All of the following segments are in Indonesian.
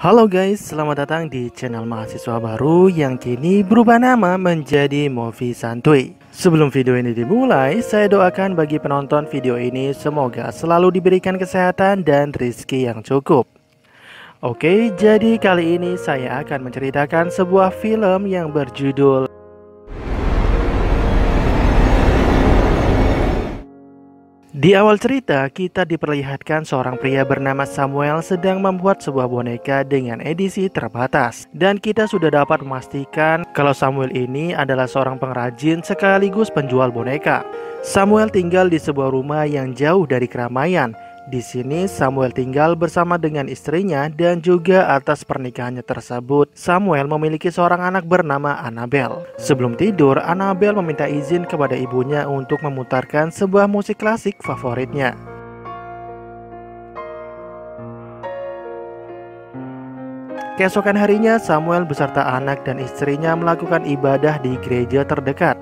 Halo guys, selamat datang di channel mahasiswa baru yang kini berubah nama menjadi Movie Santuy. Sebelum video ini dimulai, saya doakan bagi penonton video ini semoga selalu diberikan kesehatan dan rezeki yang cukup. Oke, jadi kali ini saya akan menceritakan sebuah film yang berjudul Di awal cerita, kita diperlihatkan seorang pria bernama Samuel sedang membuat sebuah boneka dengan edisi terbatas. Dan kita sudah dapat memastikan kalau Samuel ini adalah seorang pengrajin sekaligus penjual boneka. Samuel tinggal di sebuah rumah yang jauh dari keramaian. Di sini Samuel tinggal bersama dengan istrinya dan juga atas pernikahannya tersebut Samuel memiliki seorang anak bernama Annabelle. Sebelum tidur, Annabelle meminta izin kepada ibunya untuk memutarkan sebuah musik klasik favoritnya. Keesokan harinya Samuel beserta anak dan istrinya melakukan ibadah di gereja terdekat.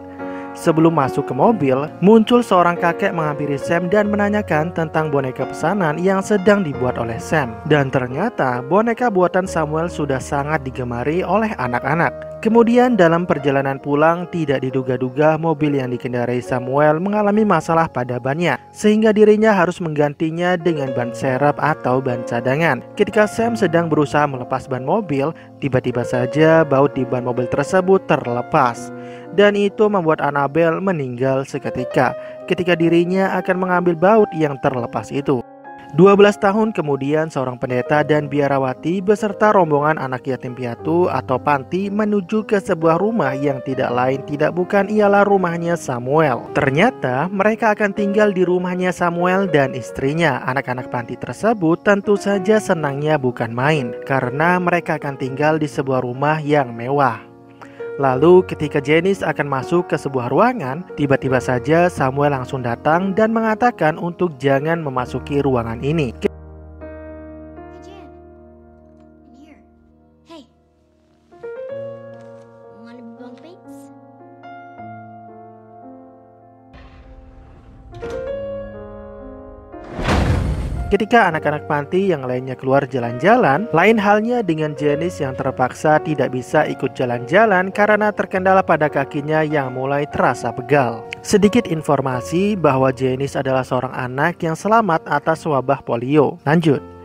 Sebelum masuk ke mobil, muncul seorang kakek menghampiri Sam dan menanyakan tentang boneka pesanan yang sedang dibuat oleh Sam. Dan ternyata boneka buatan Samuel sudah sangat digemari oleh anak-anak. Kemudian dalam perjalanan pulang, tidak diduga-duga mobil yang dikendarai Samuel mengalami masalah pada bannya, sehingga dirinya harus menggantinya dengan ban serep atau ban cadangan. Ketika Sam sedang berusaha melepas ban mobil, tiba-tiba saja baut di ban mobil tersebut terlepas. Dan itu membuat Annabelle meninggal seketika ketika dirinya akan mengambil baut yang terlepas itu. 12 tahun kemudian seorang pendeta dan biarawati beserta rombongan anak yatim piatu atau panti menuju ke sebuah rumah yang tidak lain tidak bukan ialah rumahnya Samuel. Ternyata mereka akan tinggal di rumahnya Samuel dan istrinya. Anak-anak panti tersebut tentu saja senangnya bukan main karena mereka akan tinggal di sebuah rumah yang mewah. Lalu ketika Janice akan masuk ke sebuah ruangan, tiba-tiba saja Samuel langsung datang dan mengatakan untuk jangan memasuki ruangan ini. Ketika anak-anak panti yang lainnya keluar jalan-jalan, lain halnya dengan Janice yang terpaksa tidak bisa ikut jalan-jalan karena terkendala pada kakinya yang mulai terasa pegal. Sedikit informasi bahwa Janice adalah seorang anak yang selamat atas wabah polio. Lanjut.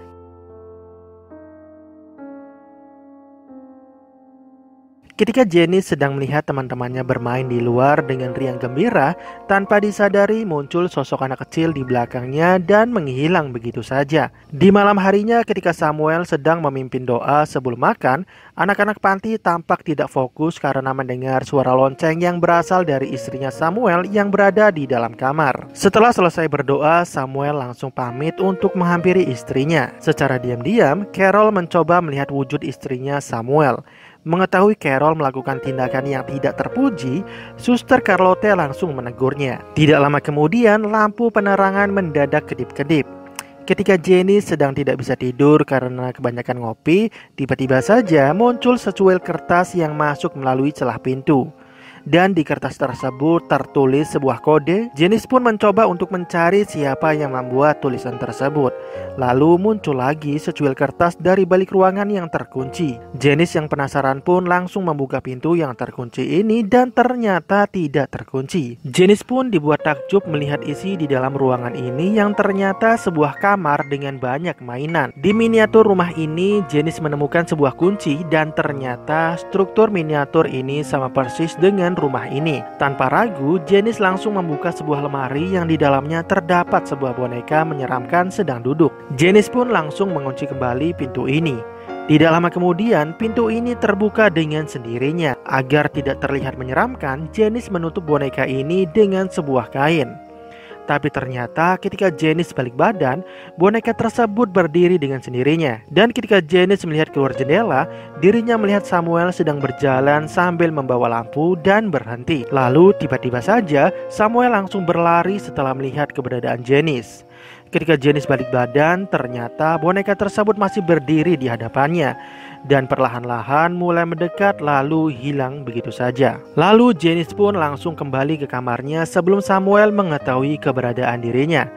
Ketika Janice sedang melihat teman-temannya bermain di luar dengan riang gembira, tanpa disadari muncul sosok anak kecil di belakangnya dan menghilang begitu saja. Di malam harinya ketika Samuel sedang memimpin doa sebelum makan, anak-anak panti tampak tidak fokus karena mendengar suara lonceng yang berasal dari istrinya Samuel yang berada di dalam kamar. Setelah selesai berdoa, Samuel langsung pamit untuk menghampiri istrinya. Secara diam-diam, Carol mencoba melihat wujud istrinya Samuel. Mengetahui Carol melakukan tindakan yang tidak terpuji, Suster Carlotte langsung menegurnya. Tidak lama kemudian, lampu penerangan mendadak kedip-kedip. Ketika Jenny sedang tidak bisa tidur karena kebanyakan ngopi, tiba-tiba saja muncul secuil kertas yang masuk melalui celah pintu. Dan di kertas tersebut tertulis sebuah kode. Janice pun mencoba untuk mencari siapa yang membuat tulisan tersebut. Lalu muncul lagi secuil kertas dari balik ruangan yang terkunci. Janice yang penasaran pun langsung membuka pintu yang terkunci ini dan ternyata tidak terkunci. Janice pun dibuat takjub melihat isi di dalam ruangan ini yang ternyata sebuah kamar dengan banyak mainan. Di miniatur rumah ini, Janice menemukan sebuah kunci dan ternyata struktur miniatur ini sama persis dengan rumah ini. Tanpa ragu, Janice langsung membuka sebuah lemari yang di dalamnya terdapat sebuah boneka menyeramkan sedang duduk. Janice pun langsung mengunci kembali pintu ini. Tidak lama kemudian, pintu ini terbuka dengan sendirinya. Agar tidak terlihat menyeramkan, Janice menutup boneka ini dengan sebuah kain. Tapi ternyata ketika Janice balik badan, boneka tersebut berdiri dengan sendirinya. Dan ketika Janice melihat keluar jendela, dirinya melihat Samuel sedang berjalan sambil membawa lampu dan berhenti. Lalu tiba-tiba saja Samuel langsung berlari setelah melihat keberadaan Janice. Ketika Janice balik badan, ternyata boneka tersebut masih berdiri di hadapannya. Dan perlahan-lahan mulai mendekat lalu hilang begitu saja. Lalu Janice pun langsung kembali ke kamarnya sebelum Samuel mengetahui keberadaan dirinya.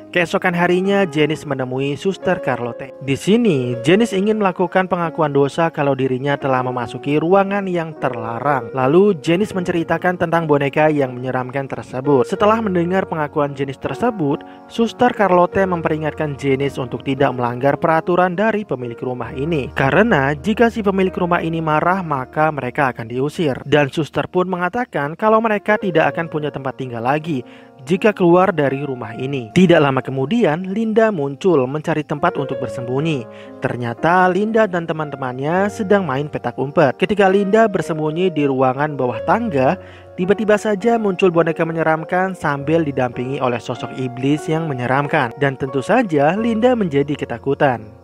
Keesokan harinya, Janice menemui Suster Carlotte. Di sini, Janice ingin melakukan pengakuan dosa kalau dirinya telah memasuki ruangan yang terlarang. Lalu, Janice menceritakan tentang boneka yang menyeramkan tersebut. Setelah mendengar pengakuan Janice tersebut, Suster Carlotte memperingatkan Janice untuk tidak melanggar peraturan dari pemilik rumah ini. Karena jika si pemilik rumah ini marah, maka mereka akan diusir. Dan Suster pun mengatakan kalau mereka tidak akan punya tempat tinggal lagi jika keluar dari rumah ini. Tidak lama kemudian, Linda muncul mencari tempat untuk bersembunyi. Ternyata Linda dan teman-temannya sedang main petak umpet. Ketika Linda bersembunyi di ruangan bawah tangga, tiba-tiba saja muncul boneka menyeramkan sambil didampingi oleh sosok iblis yang menyeramkan. Dan tentu saja Linda menjadi ketakutan.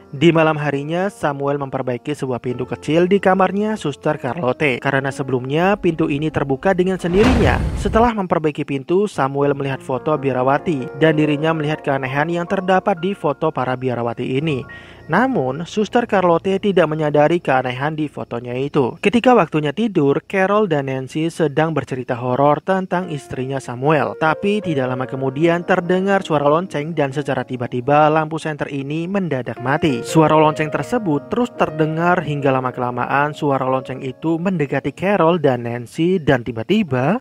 Di malam harinya, Samuel memperbaiki sebuah pintu kecil di kamarnya Suster Carlotte. Karena sebelumnya pintu ini terbuka dengan sendirinya. Setelah memperbaiki pintu, Samuel melihat foto biarawati dan dirinya melihat keanehan yang terdapat di foto para biarawati ini. Namun, Suster Carlotte tidak menyadari keanehan di fotonya itu. Ketika waktunya tidur, Carol dan Nancy sedang bercerita horor tentang istrinya Samuel. Tapi tidak lama kemudian terdengar suara lonceng dan secara tiba-tiba lampu senter ini mendadak mati. Suara lonceng tersebut terus terdengar hingga lama-kelamaan suara lonceng itu mendekati Carol dan Nancy dan tiba-tiba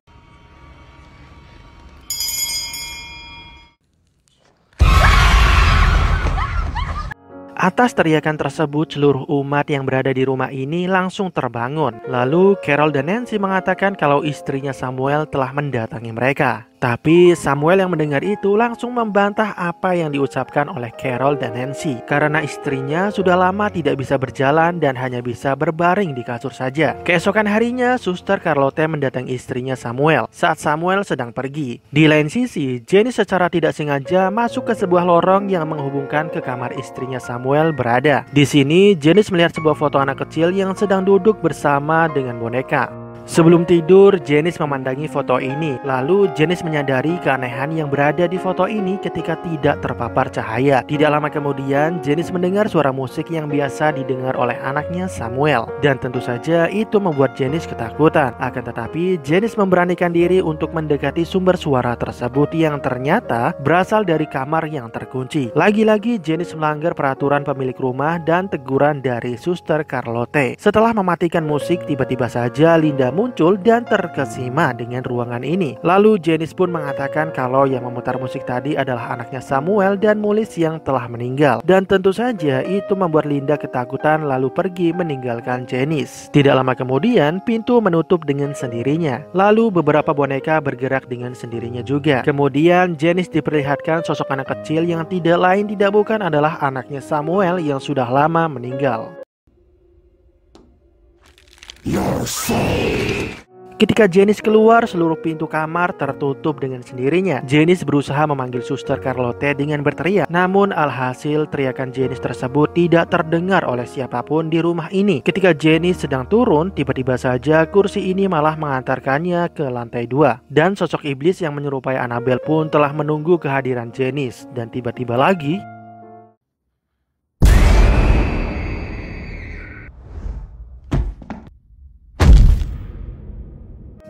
atas teriakan tersebut, seluruh umat yang berada di rumah ini langsung terbangun. Lalu Carol dan Nancy mengatakan kalau istrinya Samuel telah mendatangi mereka. Tapi Samuel yang mendengar itu langsung membantah apa yang diucapkan oleh Carol dan Nancy. Karena istrinya sudah lama tidak bisa berjalan dan hanya bisa berbaring di kasur saja. Keesokan harinya, Suster Carlotte mendatangi istrinya Samuel saat Samuel sedang pergi. Di lain sisi, Janice secara tidak sengaja masuk ke sebuah lorong yang menghubungkan ke kamar istrinya Samuel berada. Di sini, Janice melihat sebuah foto anak kecil yang sedang duduk bersama dengan boneka. Sebelum tidur, Janice memandangi foto ini. Lalu Janice menyadari keanehan yang berada di foto ini ketika tidak terpapar cahaya. Tidak lama kemudian, Janice mendengar suara musik yang biasa didengar oleh anaknya Samuel. Dan tentu saja itu membuat Janice ketakutan. Akan tetapi, Janice memberanikan diri untuk mendekati sumber suara tersebut yang ternyata berasal dari kamar yang terkunci. Lagi-lagi Janice melanggar peraturan pemilik rumah dan teguran dari Suster Carlotte. Setelah mematikan musik, tiba-tiba saja Linda muncul dan terkesima dengan ruangan ini. Lalu Janice pun mengatakan kalau yang memutar musik tadi adalah anaknya Samuel dan Mullis yang telah meninggal. Dan tentu saja itu membuat Linda ketakutan lalu pergi meninggalkan Janice. Tidak lama kemudian pintu menutup dengan sendirinya. Lalu beberapa boneka bergerak dengan sendirinya juga. Kemudian Janice diperlihatkan sosok anak kecil yang tidak lain tidak bukan adalah anaknya Samuel yang sudah lama meninggal. Ketika Janice keluar, seluruh pintu kamar tertutup dengan sendirinya. Janice berusaha memanggil Suster Carlotte dengan berteriak. Namun alhasil teriakan Janice tersebut tidak terdengar oleh siapapun di rumah ini. Ketika Janice sedang turun, tiba-tiba saja kursi ini malah mengantarkannya ke lantai 2. Dan sosok iblis yang menyerupai Annabelle pun telah menunggu kehadiran Janice. Dan tiba-tiba lagi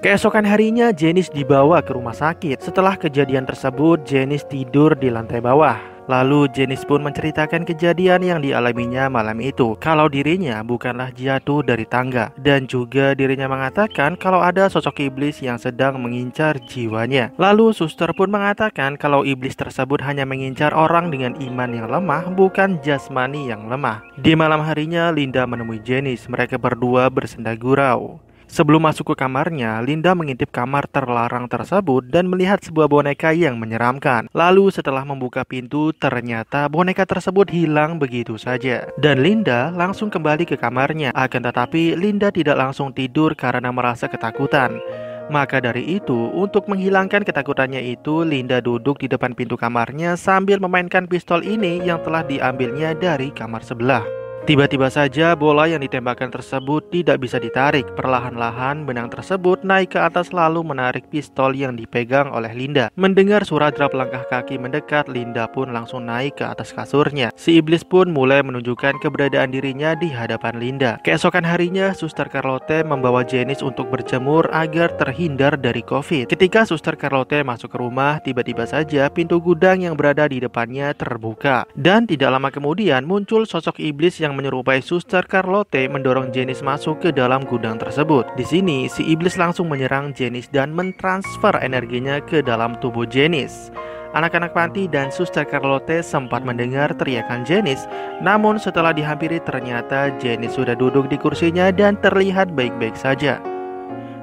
keesokan harinya Janice dibawa ke rumah sakit. Setelah kejadian tersebut, Janice tidur di lantai bawah. Lalu Janice pun menceritakan kejadian yang dialaminya malam itu. Kalau dirinya bukanlah jatuh dari tangga. Dan juga dirinya mengatakan kalau ada sosok iblis yang sedang mengincar jiwanya. Lalu suster pun mengatakan kalau iblis tersebut hanya mengincar orang dengan iman yang lemah, bukan jasmani yang lemah. Di malam harinya Linda menemui Janice. Mereka berdua bersenda gurau. Sebelum masuk ke kamarnya, Linda mengintip kamar terlarang tersebut dan melihat sebuah boneka yang menyeramkan. Lalu setelah membuka pintu, ternyata boneka tersebut hilang begitu saja. Dan Linda langsung kembali ke kamarnya. Akan tetapi, Linda tidak langsung tidur karena merasa ketakutan. Maka dari itu, untuk menghilangkan ketakutannya itu, Linda duduk di depan pintu kamarnya sambil memainkan pistol ini yang telah diambilnya dari kamar sebelah. Tiba-tiba saja bola yang ditembakkan tersebut tidak bisa ditarik. Perlahan-lahan benang tersebut naik ke atas lalu menarik pistol yang dipegang oleh Linda. Mendengar suara derap langkah kaki mendekat, Linda pun langsung naik ke atas kasurnya. Si iblis pun mulai menunjukkan keberadaan dirinya di hadapan Linda. Keesokan harinya, Suster Charlotte membawa Janice untuk berjemur agar terhindar dari COVID. Ketika Suster Charlotte masuk ke rumah, tiba-tiba saja pintu gudang yang berada di depannya terbuka. Dan tidak lama kemudian muncul sosok iblis yang menyerupai Suster Charlotte mendorong Janice masuk ke dalam gudang tersebut. Di sini, si iblis langsung menyerang Janice dan mentransfer energinya ke dalam tubuh Janice. Anak-anak panti dan Suster Charlotte sempat mendengar teriakan Janice, namun setelah dihampiri ternyata Janice sudah duduk di kursinya dan terlihat baik-baik saja.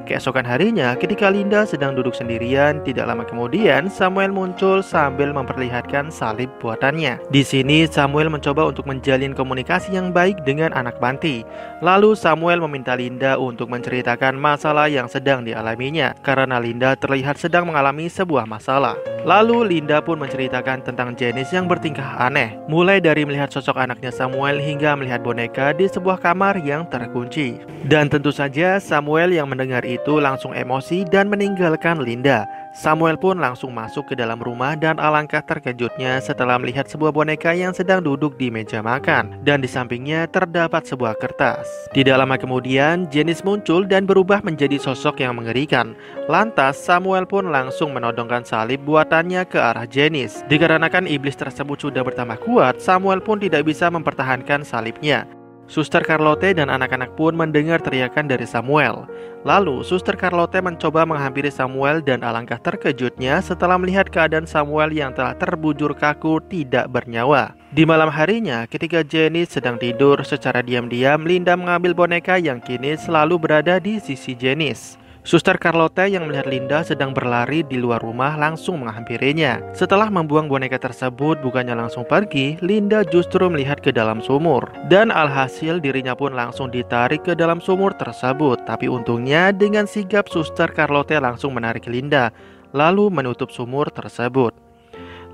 Keesokan harinya, ketika Linda sedang duduk sendirian, tidak lama kemudian Samuel muncul sambil memperlihatkan salib buatannya. Di sini, Samuel mencoba untuk menjalin komunikasi yang baik dengan anak panti. Lalu Samuel meminta Linda untuk menceritakan masalah yang sedang dialaminya, karena Linda terlihat sedang mengalami sebuah masalah. Lalu Linda pun menceritakan tentang Janice yang bertingkah aneh, mulai dari melihat sosok anaknya Samuel hingga melihat boneka di sebuah kamar yang terkunci. Dan tentu saja Samuel yang mendengar itu langsung emosi dan meninggalkan Linda. Samuel pun langsung masuk ke dalam rumah dan alangkah terkejutnya setelah melihat sebuah boneka yang sedang duduk di meja makan. Dan di sampingnya terdapat sebuah kertas. Tidak lama kemudian Janice muncul dan berubah menjadi sosok yang mengerikan. Lantas Samuel pun langsung menodongkan salib buatannya ke arah Janice. Dikarenakan iblis tersebut sudah bertambah kuat, Samuel pun tidak bisa mempertahankan salibnya. Suster Charlotte dan anak-anak pun mendengar teriakan dari Samuel. Lalu Suster Charlotte mencoba menghampiri Samuel dan alangkah terkejutnya setelah melihat keadaan Samuel yang telah terbujur kaku tidak bernyawa. Di malam harinya, ketika Janice sedang tidur, secara diam-diam Linda mengambil boneka yang kini selalu berada di sisi Janice. Suster Charlotte yang melihat Linda sedang berlari di luar rumah langsung menghampirinya. Setelah membuang boneka tersebut, bukannya langsung pergi, Linda justru melihat ke dalam sumur. Dan alhasil dirinya pun langsung ditarik ke dalam sumur tersebut. Tapi untungnya dengan sigap Suster Charlotte langsung menarik Linda, lalu menutup sumur tersebut.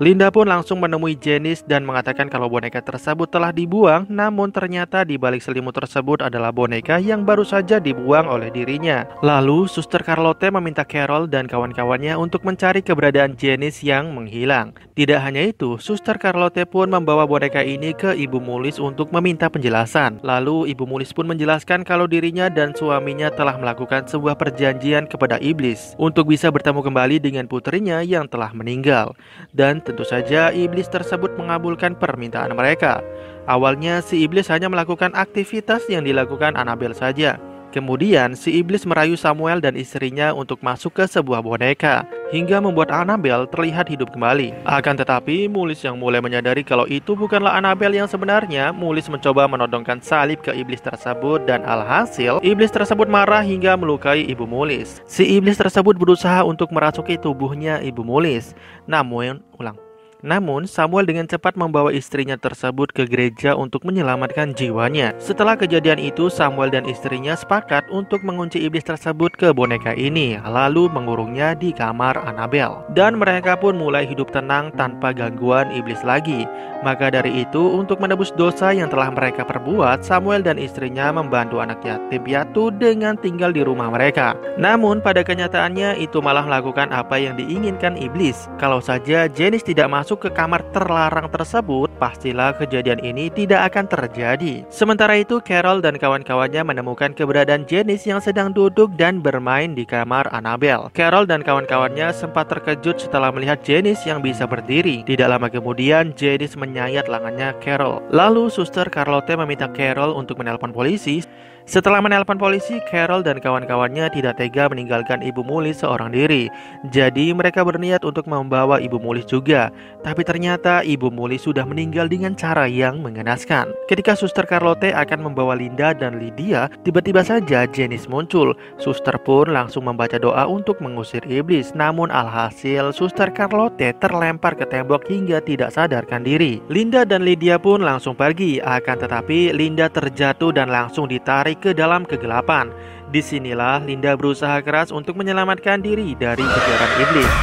Linda pun langsung menemui Janice dan mengatakan kalau boneka tersebut telah dibuang, namun ternyata di balik selimut tersebut adalah boneka yang baru saja dibuang oleh dirinya. Lalu, Suster Charlotte meminta Carol dan kawan-kawannya untuk mencari keberadaan Janice yang menghilang. Tidak hanya itu, Suster Charlotte pun membawa boneka ini ke Ibu Mullis untuk meminta penjelasan. Lalu, Ibu Mullis pun menjelaskan kalau dirinya dan suaminya telah melakukan sebuah perjanjian kepada iblis untuk bisa bertemu kembali dengan putrinya yang telah meninggal. Dan tentu saja iblis tersebut mengabulkan permintaan mereka. Awalnya si iblis hanya melakukan aktivitas yang dilakukan Annabelle saja. Kemudian si iblis merayu Samuel dan istrinya untuk masuk ke sebuah boneka, hingga membuat Annabelle terlihat hidup kembali. Akan tetapi Mullis yang mulai menyadari kalau itu bukanlah Annabelle yang sebenarnya. Mullis mencoba menodongkan salib ke iblis tersebut dan alhasil iblis tersebut marah hingga melukai Ibu Mullis. Si iblis tersebut berusaha untuk merasuki tubuhnya Ibu Mullis. Namun Samuel dengan cepat membawa istrinya tersebut ke gereja untuk menyelamatkan jiwanya. Setelah kejadian itu, Samuel dan istrinya sepakat untuk mengunci iblis tersebut ke boneka ini, lalu mengurungnya di kamar Annabelle. Dan mereka pun mulai hidup tenang tanpa gangguan iblis lagi. Maka dari itu, untuk menebus dosa yang telah mereka perbuat, Samuel dan istrinya membantu anak yatim piatu dengan tinggal di rumah mereka. Namun pada kenyataannya itu malah melakukan apa yang diinginkan iblis. Kalau saja Janice tidak masuk ke kamar terlarang tersebut, pastilah kejadian ini tidak akan terjadi. Sementara itu, Carol dan kawan-kawannya menemukan keberadaan Janice yang sedang duduk dan bermain di kamar Annabelle. Carol dan kawan-kawannya sempat terkejut setelah melihat Janice yang bisa berdiri. Tidak lama kemudian, Janice menyayat lengannya Carol. Lalu, Suster Charlotte meminta Carol untuk menelpon polisi. Setelah menelpon polisi, Carol dan kawan-kawannya tidak tega meninggalkan Ibu Mullis seorang diri. Jadi mereka berniat untuk membawa Ibu Mullis juga. Tapi ternyata Ibu Mullis sudah meninggal dengan cara yang mengenaskan. Ketika Suster Charlotte akan membawa Linda dan Lydia, tiba-tiba saja Janice muncul. Suster pun langsung membaca doa untuk mengusir iblis. Namun alhasil Suster Charlotte terlempar ke tembok hingga tidak sadarkan diri. Linda dan Lydia pun langsung pergi. Akan tetapi Linda terjatuh dan langsung ditarik ke dalam kegelapan. Disinilah Linda berusaha keras untuk menyelamatkan diri dari kejaran iblis.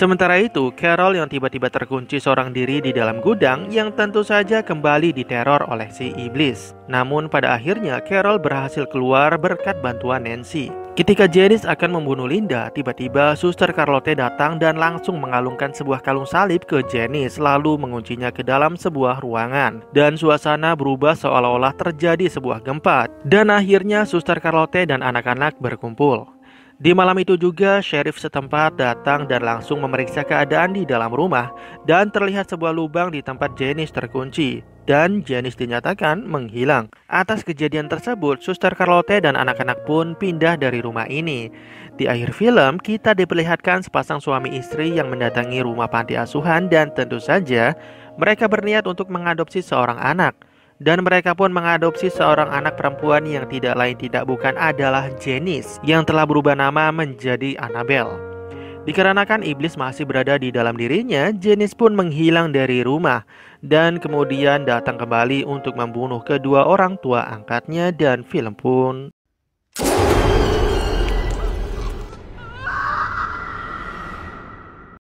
Sementara itu, Carol yang tiba-tiba terkunci seorang diri di dalam gudang yang tentu saja kembali diteror oleh si iblis. Namun pada akhirnya Carol berhasil keluar berkat bantuan Nancy. Ketika Janice akan membunuh Linda, tiba-tiba Suster Charlotte datang dan langsung mengalungkan sebuah kalung salib ke Janice lalu menguncinya ke dalam sebuah ruangan. Dan suasana berubah seolah-olah terjadi sebuah gempa. Dan akhirnya Suster Charlotte dan anak-anak berkumpul. Di malam itu juga, sheriff setempat datang dan langsung memeriksa keadaan di dalam rumah dan terlihat sebuah lubang di tempat Janice terkunci dan Janice dinyatakan menghilang. Atas kejadian tersebut, Suster Charlotte dan anak-anak pun pindah dari rumah ini. Di akhir film, kita diperlihatkan sepasang suami istri yang mendatangi rumah panti asuhan dan tentu saja mereka berniat untuk mengadopsi seorang anak. Dan mereka pun mengadopsi seorang anak perempuan yang tidak lain tidak bukan adalah Janice yang telah berubah nama menjadi Annabelle. Dikarenakan iblis masih berada di dalam dirinya, Janice pun menghilang dari rumah dan kemudian datang kembali untuk membunuh kedua orang tua angkatnya dan film pun